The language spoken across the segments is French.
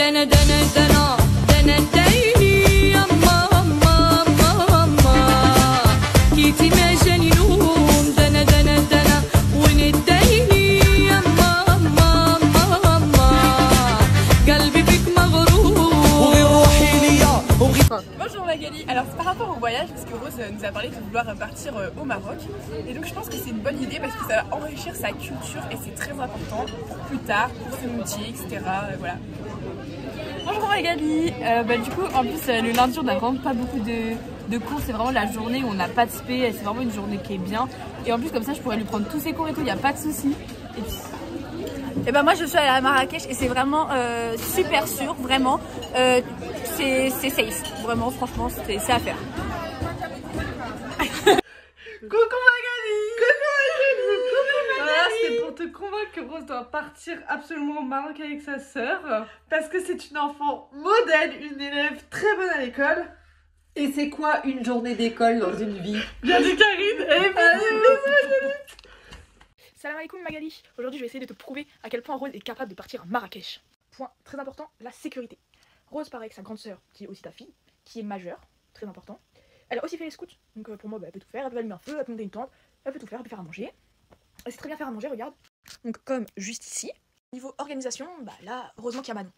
دنا دنا دنا دنا دايني يما يما يما كيتي ما جاني نوم دنا دنا دنا وندايني يما يما يما قلبي بك مغرور وروحي ليا. Bonjour Magali, alors c'est par rapport au voyage parce que Rose nous a parlé de vouloir partir au Maroc et donc je pense que c'est une bonne idée parce que ça va enrichir sa culture et c'est très important pour plus tard, pour ses métiers, etc. Voilà. Bonjour Magali, du coup en plus le lundi on a vraiment pas beaucoup de cours, c'est vraiment la journée où on n'a pas de spé, c'est vraiment une journée qui est bien et en plus comme ça je pourrais lui prendre tous ses cours et tout, il n'y a pas de souci. Et ben moi je suis allée à Marrakech et c'est vraiment super sûr, vraiment c'est safe, vraiment franchement c'est à faire. Coucou Magali. Voilà, c'était pour te convaincre que Rose doit partir absolument au Maroc avec sa sœur parce que c'est une enfant modèle, une élève très bonne à l'école. Et c'est quoi une journée d'école dans une vie? Bien dit Karine. Salam alaikum Magali, aujourd'hui je vais essayer de te prouver à quel point Rose est capable de partir à Marrakech. Point très important, la sécurité. Rose part avec sa grande sœur, qui est aussi ta fille, qui est majeure, très important. Elle a aussi fait les scouts, donc pour moi elle peut tout faire, elle peut allumer un feu, elle peut monter une tente, elle peut tout faire, elle peut faire à manger. Elle sait très bien faire à manger, regarde. Donc comme juste ici, niveau organisation, là, heureusement qu'il y a Manon.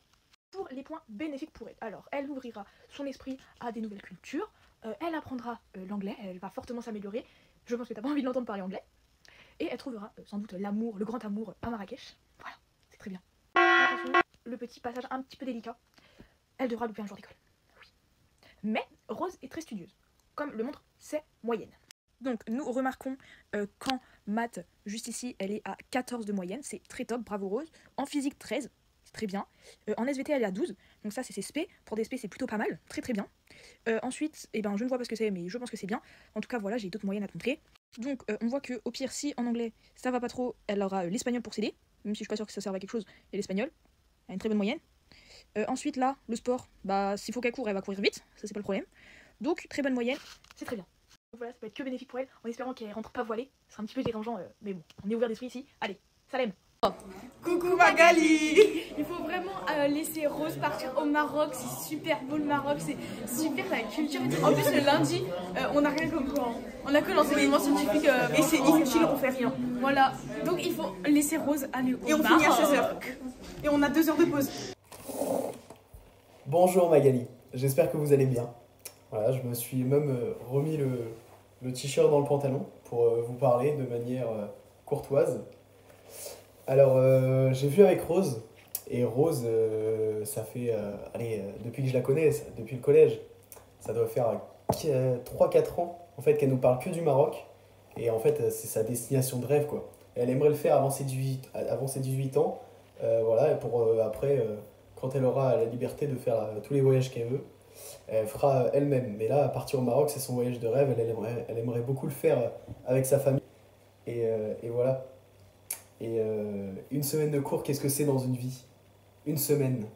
Pour les points bénéfiques pour elle, alors elle ouvrira son esprit à des nouvelles cultures, elle apprendra l'anglais, elle va fortement s'améliorer, je pense que t'as pas envie de l'entendre parler anglais. Et elle trouvera sans doute l'amour, le grand amour à Marrakech. Voilà, c'est très bien. Attention, le petit passage un petit peu délicat. Elle devra louper un jour d'école. Oui. Mais Rose est très studieuse, comme le montrent ses moyennes. Donc nous remarquons qu'en maths, juste ici, elle est à 14 de moyenne. C'est très top, bravo Rose. En physique, 13, c'est très bien. En SVT, elle est à 12. Donc ça, c'est ses SP. Pour des SP, c'est plutôt pas mal, très très bien. Ensuite, je ne vois pas ce que c'est, mais je pense que c'est bien. En tout cas, voilà, j'ai d'autres moyennes à te montrer. Donc on voit que au pire si en anglais ça va pas trop, elle aura l'espagnol pour s'aider, même si je suis pas sûre que ça serve à quelque chose, et l'espagnol, elle a une très bonne moyenne. Ensuite là, le sport, s'il faut qu'elle court, elle va courir vite, ça c'est pas le problème. Donc très bonne moyenne, c'est très bien. Donc voilà, ça peut être que bénéfique pour elle, en espérant qu'elle rentre pas voilée, ce sera un petit peu dérangeant, mais bon, on est ouvert d'esprit ici, allez, salam. Coucou Magali. Il faut vraiment laisser Rose partir au Maroc, c'est super beau le Maroc, c'est super la culture et tout. En plus le lundi, on n'a rien comme quoi, on a que l'enseignement scientifique Et c'est inutile, on fait rien. Voilà, donc il faut laisser Rose aller au Maroc. Et on finit à 16h. Et on a 2 heures de pause. Bonjour Magali, j'espère que vous allez bien. Voilà, je me suis même remis le t-shirt dans le pantalon pour vous parler de manière courtoise. Alors, j'ai vu avec Rose, et Rose, ça fait, depuis que je la connais, depuis le collège, ça doit faire 3-4 ans, en fait, qu'elle nous parle que du Maroc, et en fait, c'est sa destination de rêve, quoi. Elle aimerait le faire avant ses 18 ans, voilà, et pour après, quand elle aura la liberté de faire tous les voyages qu'elle veut, elle fera elle-même. Mais là, partir au Maroc, c'est son voyage de rêve, elle aimerait beaucoup le faire avec sa famille, et voilà. Et une semaine de cours, qu'est-ce que c'est dans une vie? Une semaine.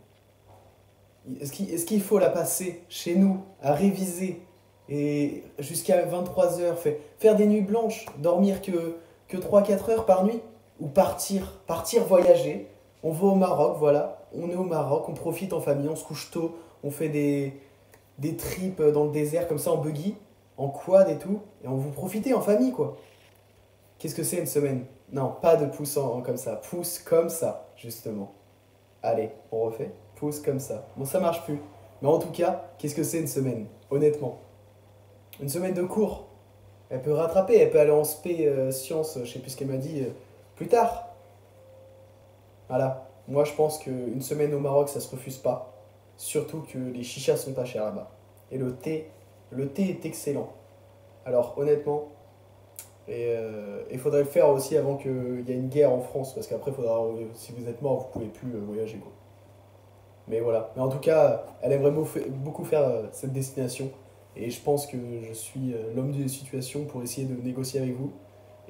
Est-ce qu'il faut la passer chez nous, à réviser, et jusqu'à 23 h, faire des nuits blanches, dormir que 3-4 heures par nuit? Ou partir voyager, on va au Maroc, voilà, on est au Maroc, on profite en famille, on se couche tôt, on fait des trips dans le désert comme ça en buggy, en quad et tout, et on vous profitez en famille, quoi. Qu'est-ce que c'est une semaine? Non, pas de pouce comme ça. Pouce comme ça, justement. Allez, on refait. Pouce comme ça. Bon, ça marche plus. Mais en tout cas, qu'est-ce que c'est une semaine? Honnêtement. Une semaine de cours. Elle peut rattraper, elle peut aller en spé sciences, je sais plus ce qu'elle m'a dit, plus tard. Voilà. Moi, je pense qu'une semaine au Maroc, ça se refuse pas. Surtout que les chichas sont pas chers là-bas. Et le thé est excellent. Alors, honnêtement... Et il faudrait le faire aussi avant qu'il y ait une guerre en France, parce qu'après, si vous êtes mort, vous pouvez plus voyager, quoi. Mais voilà. Mais en tout cas, elle aimerait beaucoup faire cette destination. Et je pense que je suis l'homme de situation pour essayer de négocier avec vous.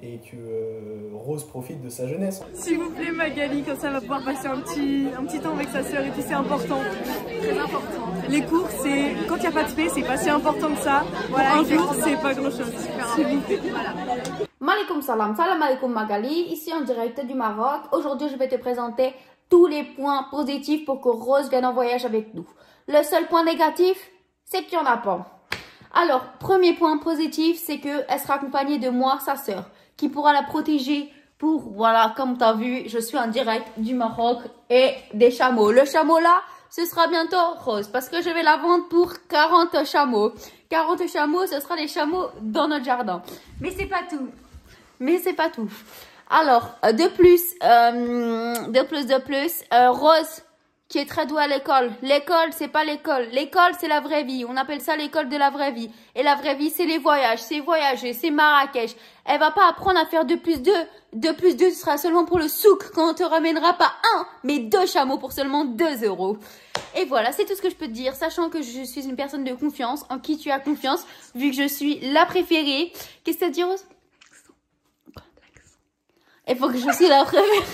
Et que Rose profite de sa jeunesse. S'il vous plaît Magali, comme ça elle va pouvoir passer un petit temps avec sa sœur et puis c'est important. Très important. Les cours, c'est quand il n'y a pas de spé, c'est pas si important que ça. Voilà, un jour, c'est pas grand chose. S'il vous plaît. Voilà. Malikum salam, salam alaikum Magali, ici en direct du Maroc. Aujourd'hui je vais te présenter tous les points positifs pour que Rose vienne en voyage avec nous. Le seul point négatif, c'est qu'il n'y en a pas. Alors, premier point positif, c'est qu'elle sera accompagnée de moi, sa sœur, qui pourra la protéger pour, voilà, comme tu as vu, je suis en direct du Maroc et des chameaux. Le chameau là, ce sera bientôt Rose, parce que je vais la vendre pour 40 chameaux. 40 chameaux, ce sera les chameaux dans notre jardin. Mais c'est pas tout. Alors, de plus, Rose, qui est très douée à l'école. L'école, c'est pas l'école. L'école, c'est la vraie vie. On appelle ça l'école de la vraie vie. Et la vraie vie, c'est les voyages, c'est voyager, c'est Marrakech. Elle va pas apprendre à faire 2 plus 2. 2 plus 2, ce sera seulement pour le souk, quand on te ramènera pas 1, mais 2 chameaux pour seulement 2 €. Et voilà, c'est tout ce que je peux te dire, sachant que je suis une personne de confiance, en qui tu as confiance, vu que je suis la préférée. Qu'est-ce que tu as dit, Rose? Il faut que je suis la préférée,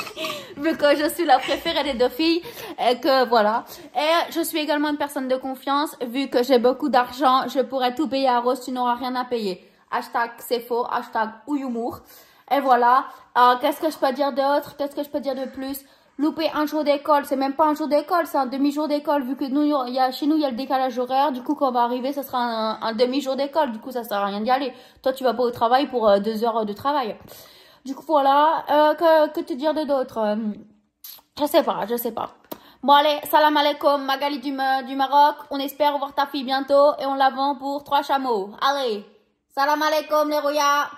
vu que je suis la préférée des 2 filles, et que voilà. Et je suis également une personne de confiance, vu que j'ai beaucoup d'argent, je pourrais tout payer à Rose, tu n'auras rien à payer. Hashtag c'est faux, hashtag ouïoumour. Et voilà. Qu'est-ce que je peux dire d'autre? Qu'est-ce que je peux dire de plus? Louper un jour d'école, c'est même pas un jour d'école, c'est un demi-jour d'école, vu que nous, chez nous, il y a le décalage horaire. Du coup, quand on va arriver, ça sera un demi-jour d'école. Du coup, ça sert à rien d'y aller. Toi, tu vas pas au travail pour 2 heures de travail. Du coup, voilà. Que te dire de d'autre? Je sais pas. Bon, allez, salam alaikum, Magali du Maroc. On espère revoir ta fille bientôt et on la vend pour 3 chameaux. Allez, salam alaikum, les Roya.